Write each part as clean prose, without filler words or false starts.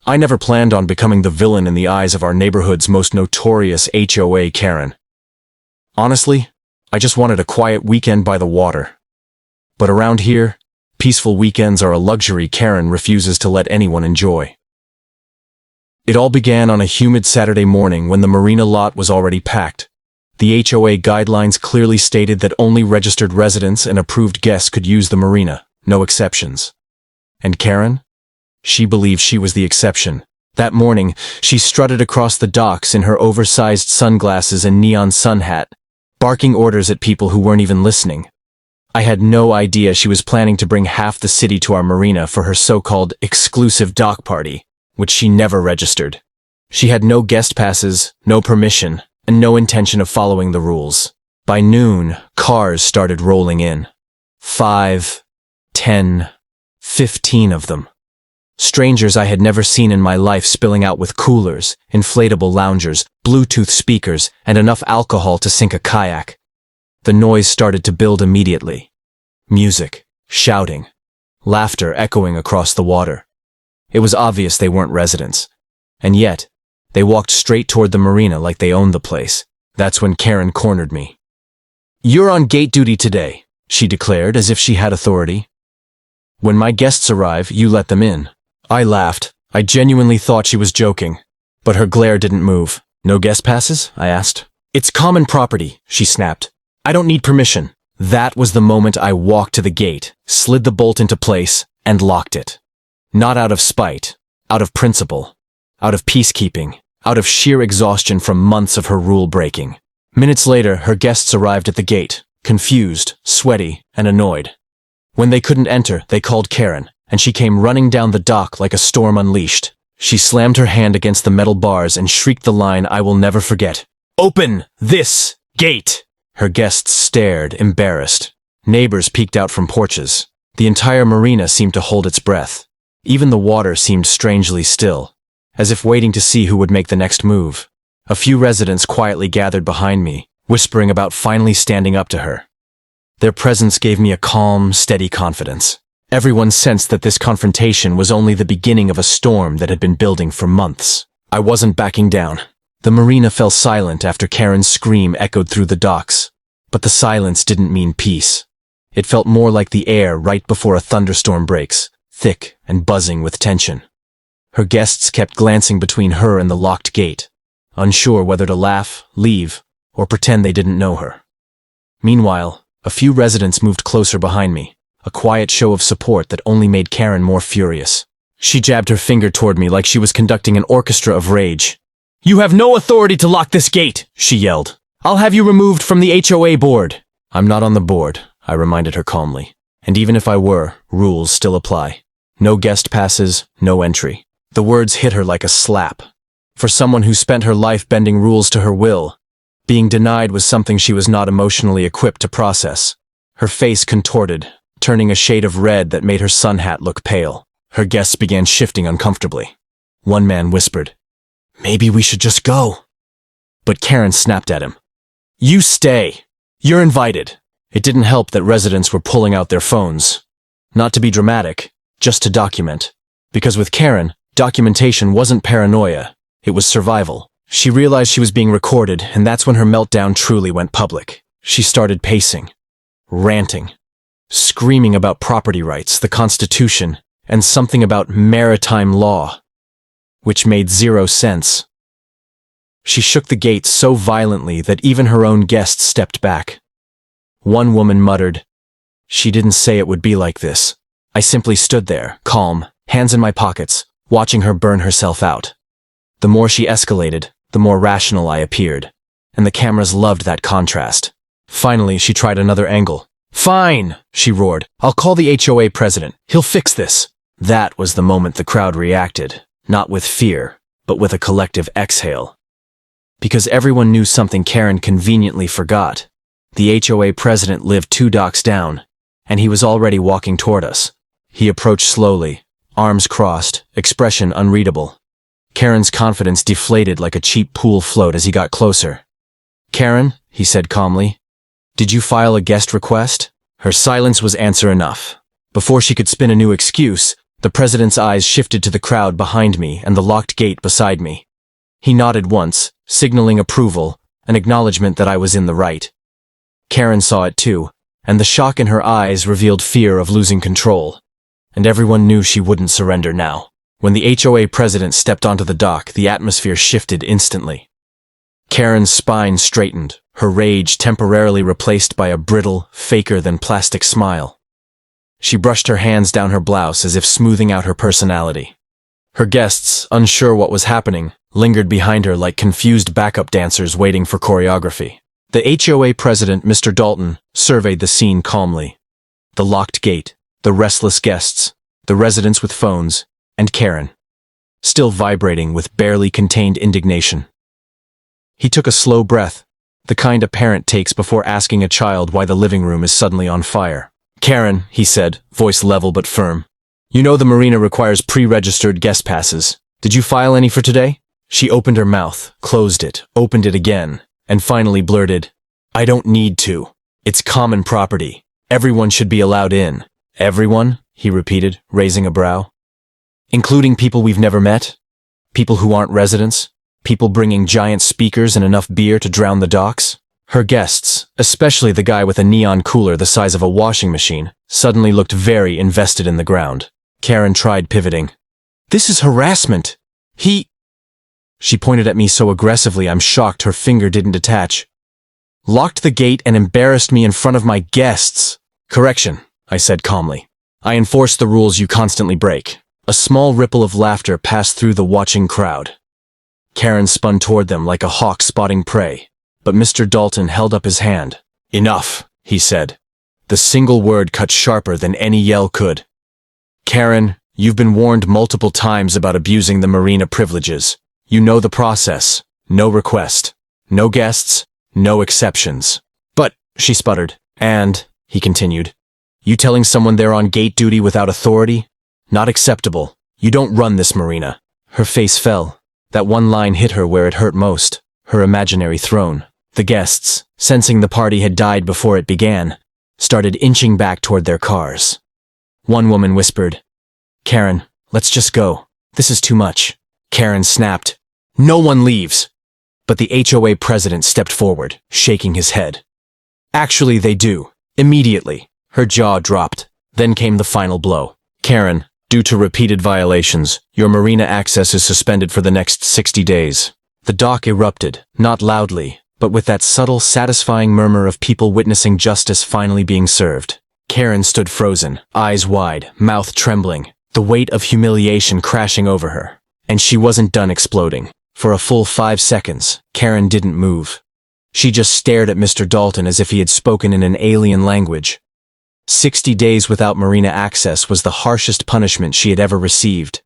I never planned on becoming the villain in the eyes of our neighborhood's most notorious HOA Karen. Honestly, I just wanted a quiet weekend by the water. But around here, peaceful weekends are a luxury Karen refuses to let anyone enjoy. It all began on a humid Saturday morning when the Marina lot was already packed. The HOA guidelines clearly stated that only registered residents and approved guests could use the Marina, no exceptions. And Karen? She believed she was the exception. That morning, she strutted across the docks in her oversized sunglasses and neon sun hat, barking orders at people who weren't even listening. I had no idea she was planning to bring half the city to our Marina for her so-called exclusive dock party, which she never registered. She had no guest passes, no permission, and no intention of following the rules. By noon, cars started rolling in. 5, 10, 15 of them. Strangers I had never seen in my life spilling out with coolers, inflatable loungers, Bluetooth speakers, and enough alcohol to sink a kayak. The noise started to build immediately. Music, shouting, laughter echoing across the water. It was obvious they weren't residents. And yet, they walked straight toward the Marina like they owned the place. That's when Karen cornered me. "You're on gate duty today," she declared as if she had authority. "When my guests arrive, you let them in." I laughed. I genuinely thought she was joking. But her glare didn't move. "No guest passes?" I asked. "It's common property," she snapped. "I don't need permission." That was the moment I walked to the gate, slid the bolt into place, and locked it. Not out of spite, out of principle. Out of peacekeeping, out of sheer exhaustion from months of her rule-breaking. Minutes later, her guests arrived at the gate, confused, sweaty, and annoyed. When they couldn't enter, they called Karen, and she came running down the dock like a storm unleashed. She slammed her hand against the metal bars and shrieked the line I will never forget. "Open this gate!" Her guests stared, embarrassed. Neighbors peeked out from porches. The entire Marina seemed to hold its breath. Even the water seemed strangely still, as if waiting to see who would make the next move. A few residents quietly gathered behind me, whispering about finally standing up to her. Their presence gave me a calm, steady confidence. Everyone sensed that this confrontation was only the beginning of a storm that had been building for months. I wasn't backing down. The Marina fell silent after Karen's scream echoed through the docks. But the silence didn't mean peace. It felt more like the air right before a thunderstorm breaks, thick and buzzing with tension. Her guests kept glancing between her and the locked gate, unsure whether to laugh, leave, or pretend they didn't know her. Meanwhile, a few residents moved closer behind me, a quiet show of support that only made Karen more furious. She jabbed her finger toward me like she was conducting an orchestra of rage. "You have no authority to lock this gate," she yelled. "I'll have you removed from the HOA board." "I'm not on the board," I reminded her calmly. "And even if I were, rules still apply. No guest passes, no entry." The words hit her like a slap. For someone who spent her life bending rules to her will, being denied was something she was not emotionally equipped to process. Her face contorted, turning a shade of red that made her sun hat look pale. Her guests began shifting uncomfortably. One man whispered, "Maybe we should just go." But Karen snapped at him. "You stay. You're invited." It didn't help that residents were pulling out their phones. Not to be dramatic, just to document. Because with Karen, documentation wasn't paranoia, it was survival. She realized she was being recorded, and that's when her meltdown truly went public. She started pacing, ranting, screaming about property rights, the Constitution, and something about maritime law, which made zero sense. She shook the gate so violently that even her own guests stepped back. One woman muttered, "She didn't say it would be like this." I simply stood there, calm, hands in my pockets, watching her burn herself out. The more she escalated, the more rational I appeared, and the cameras loved that contrast. Finally, she tried another angle. "Fine," she roared. "I'll call the HOA president. He'll fix this." That was the moment the crowd reacted, not with fear, but with a collective exhale. Because everyone knew something Karen conveniently forgot. The HOA president lived 2 docks down, and he was already walking toward us. He approached slowly, arms crossed, expression unreadable. Karen's confidence deflated like a cheap pool float as he got closer. "Karen," he said calmly, "did you file a guest request?" Her silence was answer enough. Before she could spin a new excuse, The president's eyes shifted to the crowd behind me and the locked gate beside me. He nodded once, signaling approval, an acknowledgement that I was in the right. Karen saw it too, and the shock in her eyes revealed fear of losing control. And everyone knew she wouldn't surrender now. When the HOA president stepped onto the dock, the atmosphere shifted instantly. Karen's spine straightened, her rage temporarily replaced by a brittle, faker-than-plastic smile. She brushed her hands down her blouse as if smoothing out her personality. Her guests, unsure what was happening, lingered behind her like confused backup dancers waiting for choreography. The HOA president, Mr. Dalton, surveyed the scene calmly. The locked gate, the restless guests, the residents with phones, and Karen, still vibrating with barely contained indignation. He took a slow breath, the kind a parent takes before asking a child why the living room is suddenly on fire. "Karen," he said, voice level but firm. "You know the Marina requires pre-registered guest passes. Did you file any for today?" She opened her mouth, closed it, opened it again, and finally blurted, "I don't need to. It's common property. Everyone should be allowed in." "Everyone?" he repeated, raising a brow. "Including people we've never met? People who aren't residents? People bringing giant speakers and enough beer to drown the docks?" Her guests, especially the guy with a neon cooler the size of a washing machine, suddenly looked very invested in the ground. Karen tried pivoting. "This is harassment. She pointed at me so aggressively I'm shocked her finger didn't detach. "Locked the gate and embarrassed me in front of my guests." "Correction," I said calmly. "I enforce the rules you constantly break." A small ripple of laughter passed through the watching crowd. Karen spun toward them like a hawk spotting prey, but Mr. Dalton held up his hand. "Enough," he said. The single word cut sharper than any yell could. "Karen, you've been warned multiple times about abusing the Marina privileges. You know the process. No request. No guests. No exceptions." "But," she sputtered. "And," he continued, "you telling someone they're on gate duty without authority? Not acceptable. You don't run this Marina." Her face fell. That one line hit her where it hurt most, her imaginary throne. The guests, sensing the party had died before it began, started inching back toward their cars. One woman whispered, "Karen, let's just go. This is too much." Karen snapped, "No one leaves." But the HOA president stepped forward, shaking his head. "Actually, they do. Immediately." Her jaw dropped. Then came the final blow. "Karen, due to repeated violations, your Marina access is suspended for the next 60 days. The dock erupted, not loudly, but with that subtle, satisfying murmur of people witnessing justice finally being served. Karen stood frozen, eyes wide, mouth trembling, the weight of humiliation crashing over her. And she wasn't done exploding. For a full 5 seconds, Karen didn't move. She just stared at Mr. Dalton as if he had spoken in an alien language. 60 days without Marina access was the harshest punishment she had ever received.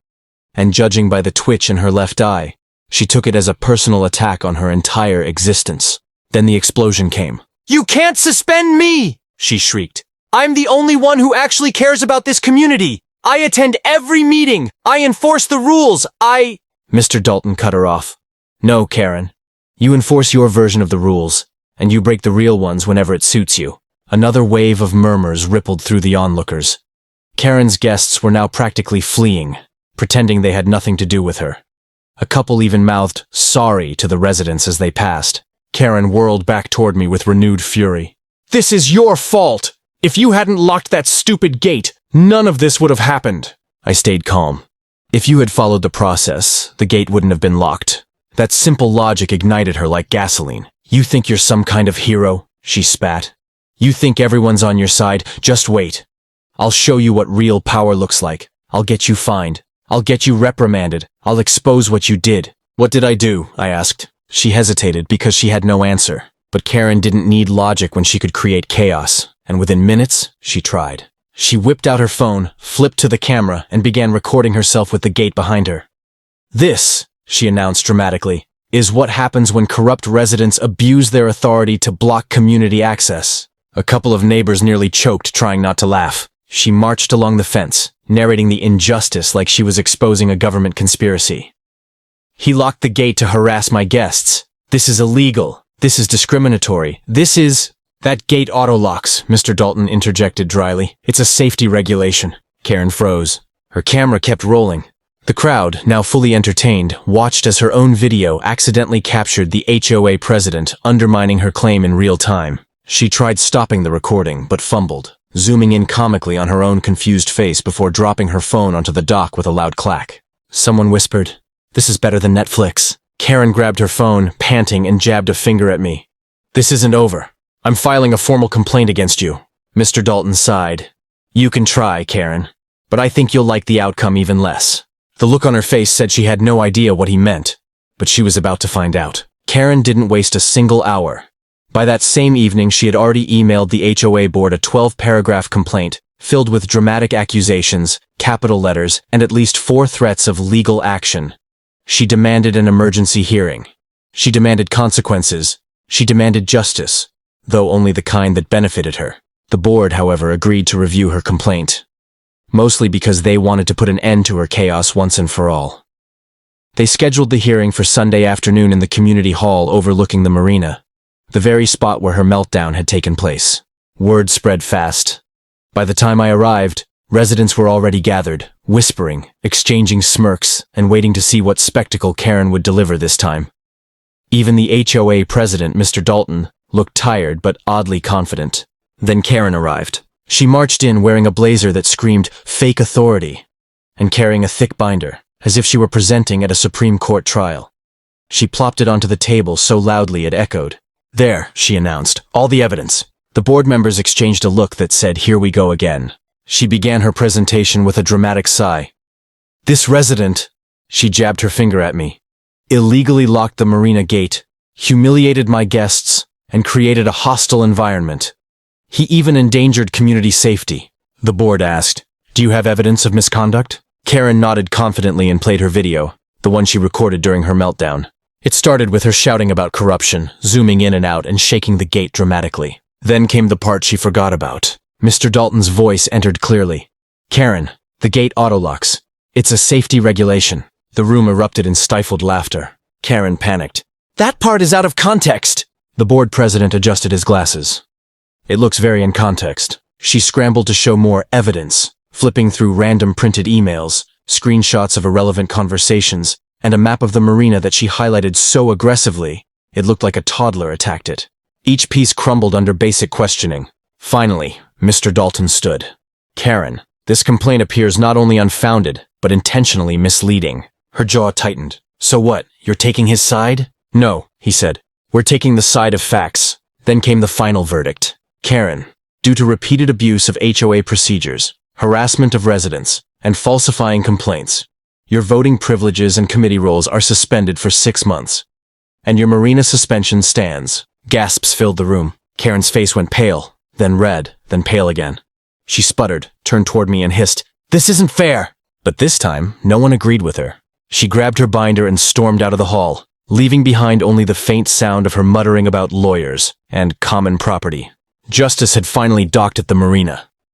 And judging by the twitch in her left eye, she took it as a personal attack on her entire existence. Then the explosion came. "You can't suspend me!" she shrieked. "I'm the only one who actually cares about this community. I attend every meeting. I enforce the rules. Mr. Dalton cut her off. "No, Karen. You enforce your version of the rules, and you break the real ones whenever it suits you." Another wave of murmurs rippled through the onlookers. Karen's guests were now practically fleeing, pretending they had nothing to do with her. A couple even mouthed sorry to the residents as they passed. Karen whirled back toward me with renewed fury. "This is your fault! If you hadn't locked that stupid gate, none of this would have happened." I stayed calm. If you had followed the process, the gate wouldn't have been locked. That simple logic ignited her like gasoline. "You think you're some kind of hero?" she spat. "You think everyone's on your side? Just wait. I'll show you what real power looks like. I'll get you fined. I'll get you reprimanded. I'll expose what you did." "What did I do?" I asked. She hesitated because she had no answer. But Karen didn't need logic when she could create chaos, and within minutes, she tried. She whipped out her phone, flipped to the camera, and began recording herself with the gate behind her. "This," she announced dramatically, "is what happens when corrupt residents abuse their authority to block community access." A couple of neighbors nearly choked, trying not to laugh. She marched along the fence, narrating the injustice like she was exposing a government conspiracy. "He locked the gate to harass my guests. This is illegal. This is discriminatory. This is—" "That gate auto-locks," Mr. Dalton interjected dryly. "It's a safety regulation." Karen froze. Her camera kept rolling. The crowd, now fully entertained, watched as her own video accidentally captured the HOA president undermining her claim in real time. She tried stopping the recording, but fumbled, zooming in comically on her own confused face before dropping her phone onto the dock with a loud clack. Someone whispered, "This is better than Netflix." Karen grabbed her phone, panting, and jabbed a finger at me. "This isn't over. I'm filing a formal complaint against you." Mr. Dalton sighed. "You can try, Karen, but I think you'll like the outcome even less." The look on her face said she had no idea what he meant, but she was about to find out. Karen didn't waste a single hour. By that same evening, she had already emailed the HOA board a 12-paragraph complaint filled with dramatic accusations, capital letters, and at least 4 threats of legal action. She demanded an emergency hearing. She demanded consequences. She demanded justice, though only the kind that benefited her. The board, however, agreed to review her complaint, mostly because they wanted to put an end to her chaos once and for all. They scheduled the hearing for Sunday afternoon in the community hall overlooking the Marina, the very spot where her meltdown had taken place. Word spread fast. By the time I arrived, residents were already gathered, whispering, exchanging smirks, and waiting to see what spectacle Karen would deliver this time. Even the HOA president, Mr. Dalton, looked tired but oddly confident. Then Karen arrived. She marched in wearing a blazer that screamed fake authority and carrying a thick binder, as if she were presenting at a Supreme Court trial. She plopped it onto the table so loudly it echoed. "There," she announced, "all the evidence." The board members exchanged a look that said, "Here we go again." She began her presentation with a dramatic sigh. "This resident," she jabbed her finger at me, "illegally locked the Marina gate, humiliated my guests, and created a hostile environment. He even endangered community safety." The board asked, "Do you have evidence of misconduct?" Karen nodded confidently and played her video, the one she recorded during her meltdown. It started with her shouting about corruption, zooming in and out and shaking the gate dramatically. Then came the part she forgot about. Mr. Dalton's voice entered clearly. "Karen, the gate autolocks. It's a safety regulation." The room erupted in stifled laughter. Karen panicked. "That part is out of context." The board president adjusted his glasses. "It looks very in context." She scrambled to show more evidence, flipping through random printed emails, screenshots of irrelevant conversations, and a map of the Marina that she highlighted so aggressively, it looked like a toddler attacked it. Each piece crumbled under basic questioning. Finally, Mr. Dalton stood. "Karen, this complaint appears not only unfounded, but intentionally misleading." Her jaw tightened. "So what, you're taking his side?" "No," he said. "We're taking the side of facts." Then came the final verdict. "Karen, due to repeated abuse of HOA procedures, harassment of residents, and falsifying complaints, your voting privileges and committee roles are suspended for 6 months. And your Marina suspension stands." Gasps filled the room. Karen's face went pale, then red, then pale again. She sputtered, turned toward me and hissed, "This isn't fair!" But this time, no one agreed with her. She grabbed her binder and stormed out of the hall, leaving behind only the faint sound of her muttering about lawyers and common property. Justice had finally docked at the Marina.